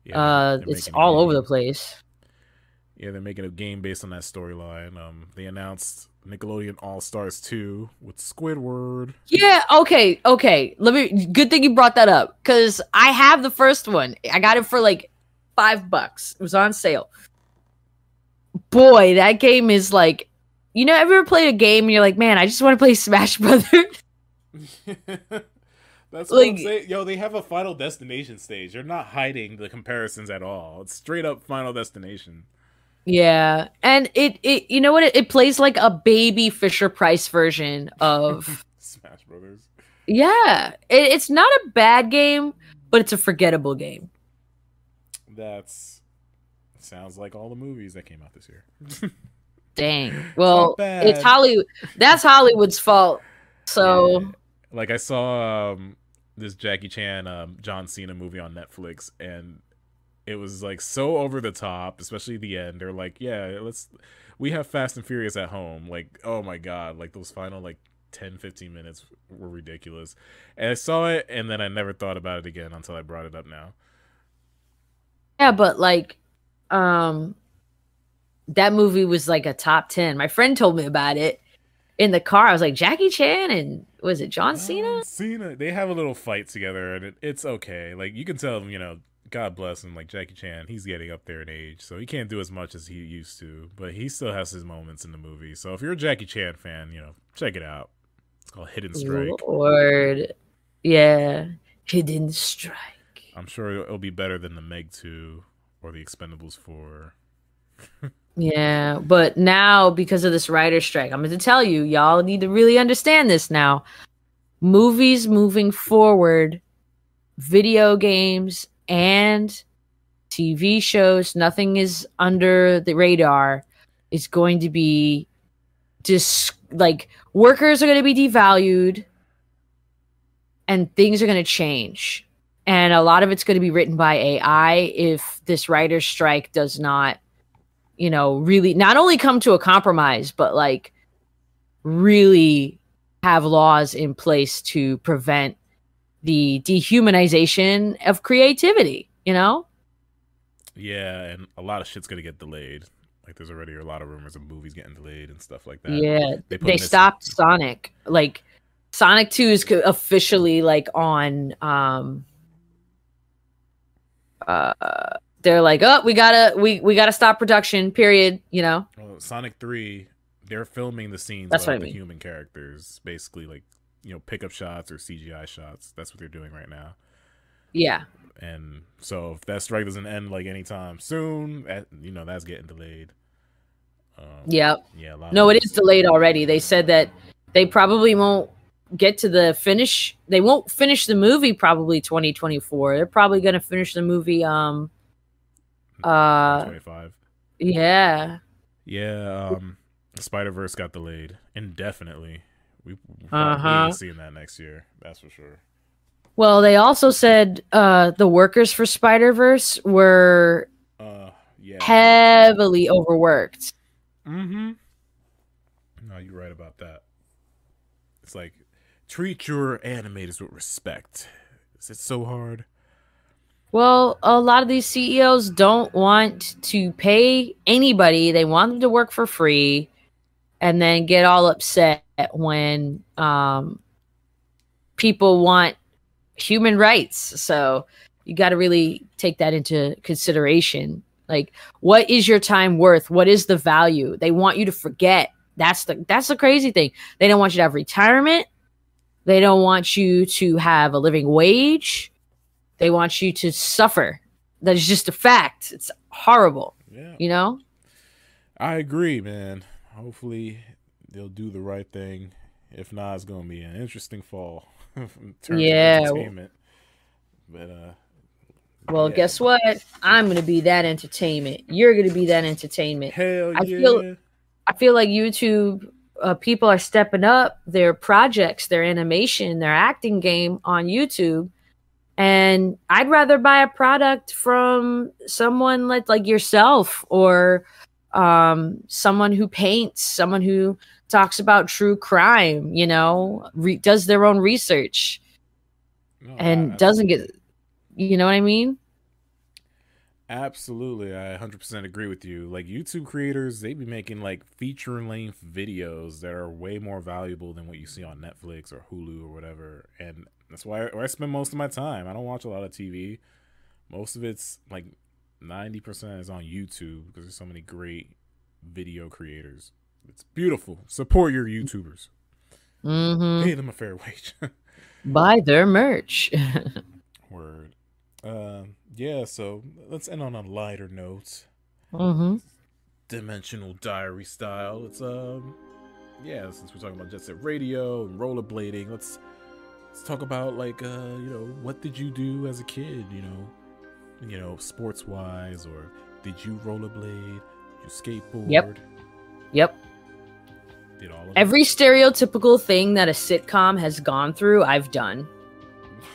Yeah, it's all over the place. Yeah, they're making a game based on that storyline. They announced Nickelodeon All Stars 2 with Squidward. Yeah, okay. Good thing you brought that up, because I have the first one. I got it for like $5. It was on sale. Boy, that game is like, ever played a game and you're like, man, I just want to play Smash Brothers? That's what I'm saying. Yo, they have a Final Destination stage. They're not hiding the comparisons at all. It's straight up Final Destination. Yeah, and it you know what? It plays like a baby Fisher-Price version of Smash Brothers. Yeah, it's not a bad game, but it's a forgettable game. Sounds like all the movies that came out this year. Dang. Well, it's Hollywood. That's Hollywood's fault. So, yeah. Like, I saw this Jackie Chan, John Cena movie on Netflix, and it was like so over the top, especially the end. They're like, yeah, we have Fast and Furious at home. Like, oh my God, like those final like 10, 15 minutes were ridiculous. And I saw it, and then I never thought about it again until I brought it up now. Yeah, but like, that movie was like a top 10. My friend told me about it, in the car. I was like, Jackie Chan and was it John Cena? Cena. They have a little fight together, and it's okay. Like, you can tell, God bless him. Like, Jackie Chan, he's getting up there in age, so he can't do as much as he used to, but he still has his moments in the movie. So if you're a Jackie Chan fan, check it out. It's called Hidden Strike. Lord. Yeah. Hidden Strike. I'm sure it'll be better than the Meg 2 or the Expendables 4. Yeah, but now because of this writer's strike, I'm going to tell you, y'all need to really understand this now. Movies moving forward, video games and TV shows, nothing is under the radar, is going to be just like workers are going to be devalued and things are going to change. And a lot of it's going to be written by AI if this writer's strike does not, really not only come to a compromise, but like really have laws in place to prevent the dehumanization of creativity, Yeah, and a lot of shit's going to get delayed. Like, there's already a lot of rumors of movies getting delayed and stuff like that. Yeah, they stopped Sonic. Like, Sonic 2 is officially like on they're like, oh, we gotta stop production, period. Well, Sonic 3, they're filming the scenes That's with what I mean. the human characters, basically, like, pickup shots or CGI shots. That's what they're doing right now. Yeah. And so if that strike doesn't end like anytime soon, that's getting delayed. Yep. Yeah. No, it is delayed already. They said that they probably won't get to the finish. They won't finish the movie probably 2024. They're probably going to finish the movie 2025. Yeah. Yeah, Spider-Verse got delayed indefinitely. We ain't seeing that next year. That's for sure. Well, they also said the workers for Spider-Verse were heavily overworked. Mm-hmm. No, you're right about that. It's like, treat your animators with respect. Is it so hard? Well, a lot of these CEOs don't want to pay anybody. They want them to work for free and then get all upset when people want human rights. So you got to really take that into consideration. Like, what is your time worth? What is the value? They want you to forget. That's the crazy thing. They don't want you to have retirement. They don't want you to have a living wage. They want you to suffer. That is just a fact. It's horrible. Yeah. I agree, man. Hopefully they'll do the right thing. If not, it's going to be an interesting fall in terms of entertainment. But well, guess what? I'm going to be that entertainment. You're going to be that entertainment. Hell yeah. I feel like YouTube people are stepping up their projects, their animation, their acting game on YouTube. And I'd rather buy a product from someone like yourself or someone who paints, someone who talks about true crime, does their own research and doesn't get, you know what I mean? Absolutely. I 100% agree with you. Like, YouTube creators, they be making like feature-length videos that are way more valuable than what you see on Netflix or Hulu or whatever. And that's where I spend most of my time. I don't watch a lot of TV. Most of it's like 90% is on YouTube because there's so many great video creators. It's beautiful. Support your YouTubers. Mm-hmm. Pay them a fair wage. Buy their merch. Word. Yeah, so let's end on a lighter note. Mm-hmm. Dimensional Diary style. It's since we're talking about Jet Set Radio and rollerblading, let's talk about like what did you do as a kid, sports wise, or did you rollerblade? Did you skateboard? Yep. Did all of Every stereotypical thing that a sitcom has gone through, I've done.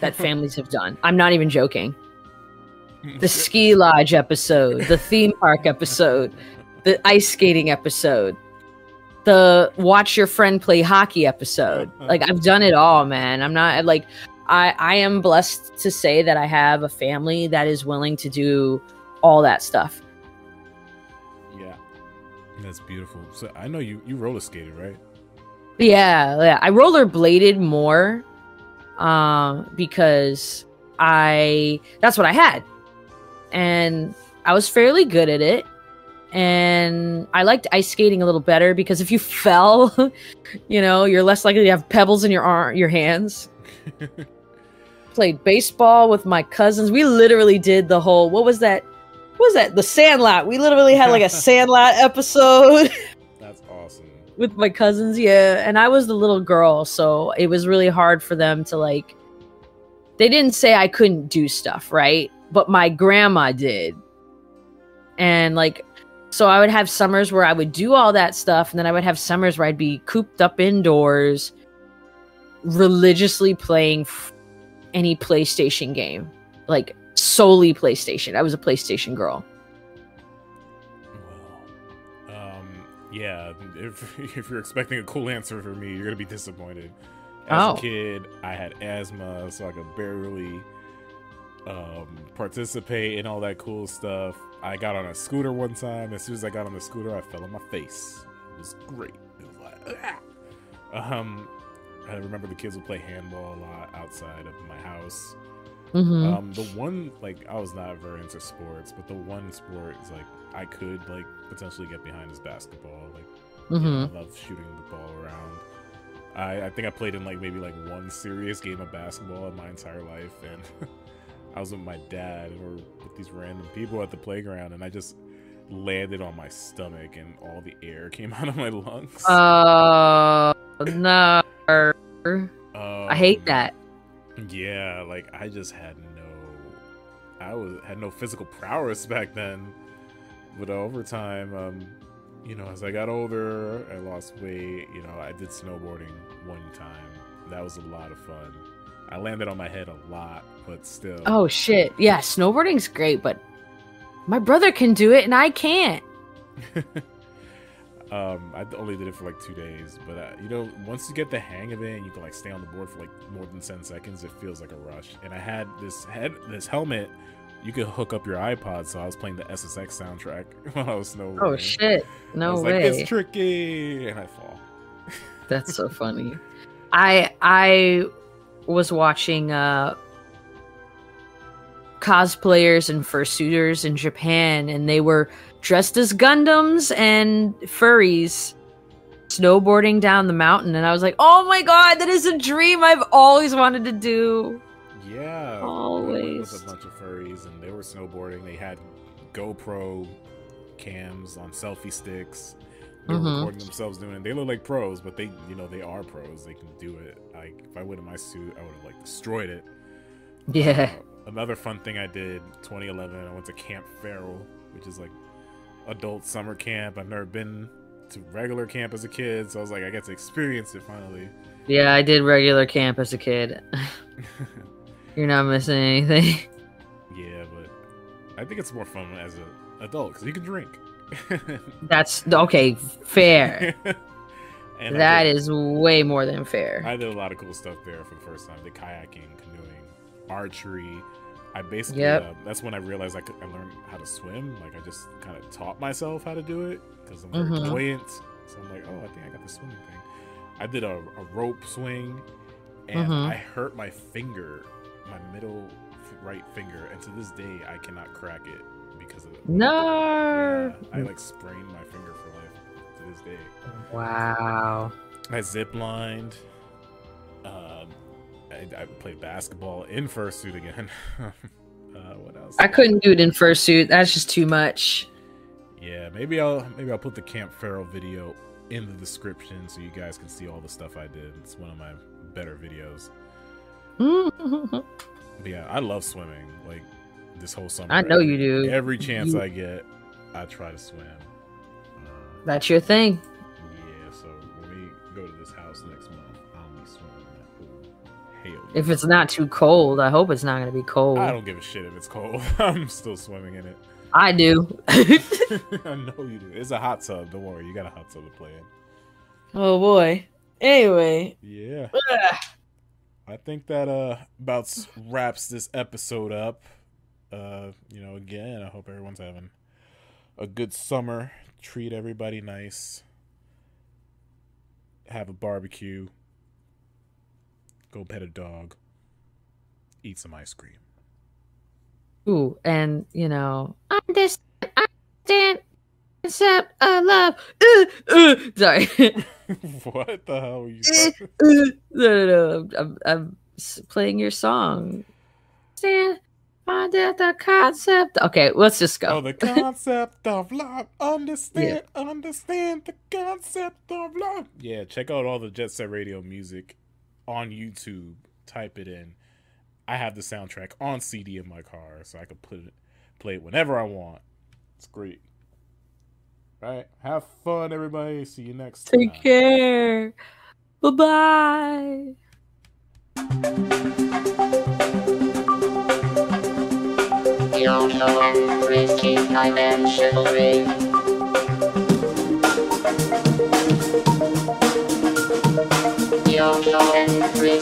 That families have done. I'm not even joking. The ski lodge episode, the theme park episode, the ice skating episode, the watch your friend play hockey episode. Like, I've done it all, man. I'm not like, I am blessed to say that I have a family that is willing to do all that stuff. Yeah, that's beautiful. So I know you roller skated, right? Yeah. I rollerbladed more because that's what I had. And I was fairly good at it. And I liked ice skating a little better because if you fell, you're less likely to have pebbles in your hands. Played baseball with my cousins. We literally did the whole, what was that? The Sandlot. We literally had like a Sandlot episode. That's awesome. With my cousins, yeah. And I was the little girl, so it was really hard for them to like, they didn't say I couldn't do stuff, right? But my grandma did. And like, so I would have summers where I would do all that stuff, and then I would have summers where I'd be cooped up indoors, religiously playing any PlayStation game. Like, solely PlayStation. I was a PlayStation girl. Well, yeah, if you're expecting a cool answer from me, you're gonna be disappointed. As a kid, I had asthma, so I could barely participate in all that cool stuff. I got on a scooter one time. As soon as I got on the scooter, I fell on my face. It was great. It was like, I remember the kids would play handball a lot outside of my house. Mm-hmm. The one, like, I was not very into sports, but the one sport is like I could like potentially get behind is basketball. Like, I love shooting the ball around. I think I played in like maybe like one serious game of basketball in my entire life, and I was with my dad or with these random people at the playground, and I just landed on my stomach, and all the air came out of my lungs. No. I hate that. Yeah, like I just had no physical prowess back then. But over time, as I got older, I lost weight. I did snowboarding one time. That was a lot of fun. I landed on my head a lot, but still. Oh shit! Yeah, snowboarding's great, but my brother can do it and I can't. I only did it for like 2 days, but once you get the hang of it and you can like stay on the board for like more than 10 seconds, it feels like a rush. And I had this helmet. You could hook up your iPod, so I was playing the SSX soundtrack while I was snowboarding. Oh shit! No way. Like, it's tricky, and I fall. That's so funny. I was watching cosplayers and fursuiters in Japan, and they were dressed as Gundams and furries snowboarding down the mountain, and I was like, oh my god, that is a dream I've always wanted to do. Yeah, always. With a bunch of furries, and they were snowboarding. They had GoPro cams on selfie sticks. They were recording themselves doing it. They look like pros, but they are pros. They can do it. Like, if I went in my suit, I would have like destroyed it. Yeah. Another fun thing I did, 2011, I went to Camp Farrell, which is like adult summer camp. I've never been to regular camp as a kid, so I was like, I get to experience it finally. Yeah, I did regular camp as a kid. You're not missing anything. Yeah, but I think it's more fun as an adult because you can drink. That's okay. Fair. And that is way more than fair. I did a lot of cool stuff there for the first time. The kayaking, canoeing, archery. I basically that's when I realized I learned how to swim. Like, I just kind of taught myself how to do it because I'm very buoyant. So I'm like, oh, I think I got the swimming thing. I did a rope swing, and I hurt my finger, my middle right finger, and to this day I cannot crack it because of it. No. Yeah, I like sprained my finger for life to this day. Wow. I zip lined. I played basketball in fursuit again. What else? I couldn't do it in fursuit. That's just too much. Yeah, maybe I'll put the Camp Farrell video in the description so you guys can see all the stuff I did. It's one of my better videos. But yeah, I love swimming. Like, this whole summer, I know you do. Every chance I get, I try to swim. That's your thing. Yeah, so when we go to this house next month, I'll be swimming in that pool. Hell yeah. If it's not too cold, I hope it's not going to be cold. I don't give a shit if it's cold. I'm still swimming in it. I do. I know you do. It's a hot tub. Don't worry. You got a hot tub to play in. Oh, boy. Anyway. Yeah. I think that about wraps this episode up. Again, I hope everyone's having a good summer. Treat everybody nice. have a barbecue, go pet a dog, eat some ice cream. Ooh, and understand concept of love. Sorry. What the hell were you saying? No. I'm playing your song. Understand the concept. Okay, let's just go. Oh, the concept of love. Understand the concept of love. Yeah, check out all the Jet Set Radio music on YouTube. Type it in. I have the soundtrack on CD in my car, so I can play it whenever I want. It's great. All right, have fun, everybody. See you next time. Take care. Bye-bye. Yoko and Frisky Dimensional Ring. Yoko and Frisky.